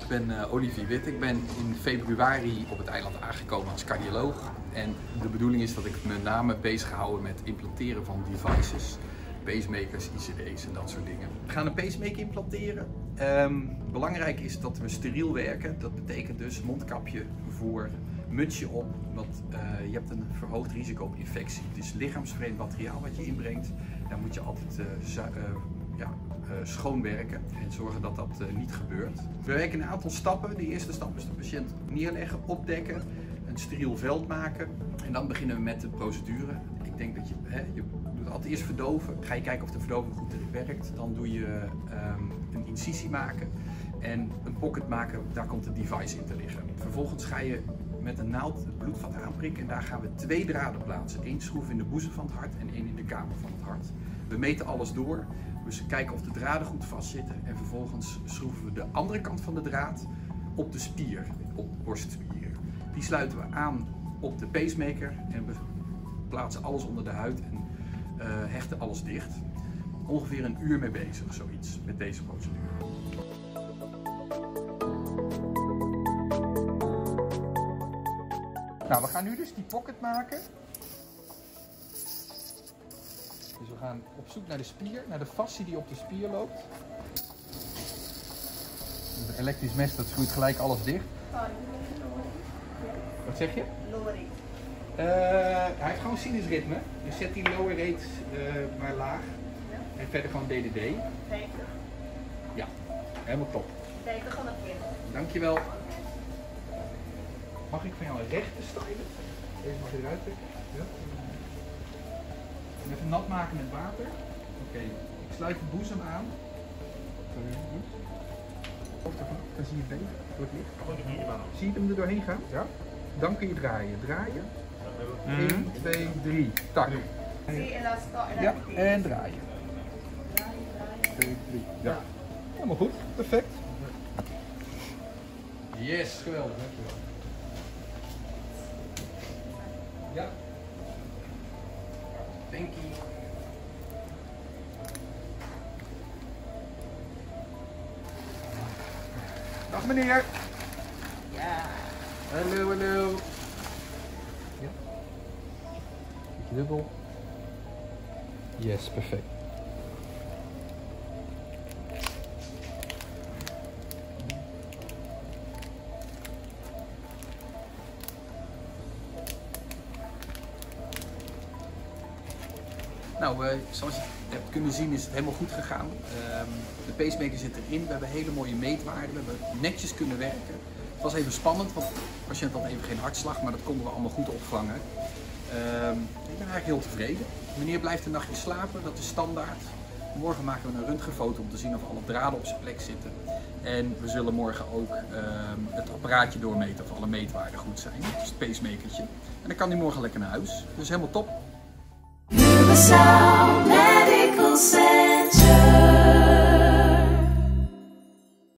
Ik ben Olivier Witt. Ik ben in februari op het eiland aangekomen als cardioloog. En de bedoeling is dat ik me met name bezig hou met implanteren van devices. Pacemakers, ICD's en dat soort dingen. We gaan een pacemaker implanteren. Belangrijk is dat we steriel werken. Dat betekent dus mondkapje voor, mutsje op. Want je hebt een verhoogd risico op infectie. Het is lichaamsvreemd materiaal wat je inbrengt. Daar moet je altijd schoon werken en zorgen dat dat niet gebeurt. We werken een aantal stappen. De eerste stap is de patiënt neerleggen, opdekken, een steriel veld maken. En dan beginnen we met de procedure. Ik denk dat je doet altijd eerst verdoven. Ga je kijken of de verdoving goed werkt. Dan doe je een incisie maken en een pocket maken. Daar komt het device in te liggen. Vervolgens ga je met een naald het bloedvat aanprikken en daar gaan we 2 draden plaatsen. 1 schroef in de boezem van het hart en 1 in de kamer van het hart. We meten alles door. Dus we kijken of de draden goed vastzitten en vervolgens schroeven we de andere kant van de draad op de spier, op de borstspier. Die sluiten we aan op de pacemaker en we plaatsen alles onder de huid en hechten alles dicht. Ongeveer een uur mee bezig, zoiets, met deze procedure. Nou, we gaan nu dus die pocket maken. Dus we gaan op zoek naar de spier, naar de fascie die op de spier loopt. Dus een elektrisch mes, dat schroeit gelijk alles dicht. Wat zeg je? Lower rate. Hij heeft gewoon sinusritme. Dus zet die lower rate maar laag. Ja. En verder gewoon DDD. 50. Ja, helemaal top. 50 van het kind. Dankjewel. Mag ik van jou een rechte stylen? Deze mag je eruit trekken. Ja. Even nat maken met water. Oké, ik sluit de boezem aan. Dan zie je het beter door het licht. Zie je hem er doorheen gaan? Ja. Dan kun je draaien. Draaien. 1, 2, 3. Tak. Ja, en draaien. 2, 3. Ja. Helemaal goed. Perfect. Yes, geweldig. Dankjewel. Ja. Thank you. Dag meneer. Ja. Hallo, hallo. Ja. Beetje dubbel. Yes, perfect. Nou, zoals je hebt kunnen zien is het helemaal goed gegaan. De pacemaker zit erin, we hebben hele mooie meetwaarden, we hebben netjes kunnen werken. Het was even spannend, want de patiënt had even geen hartslag, maar dat konden we allemaal goed opvangen. Ik ben eigenlijk heel tevreden. Meneer blijft een nachtje slapen, dat is standaard. Morgen maken we een röntgenfoto om te zien of alle draden op zijn plek zitten. En we zullen morgen ook het apparaatje doormeten of alle meetwaarden goed zijn. Dus het pacemakertje. En dan kan hij morgen lekker naar huis. Dus helemaal top. Universal Medical Center.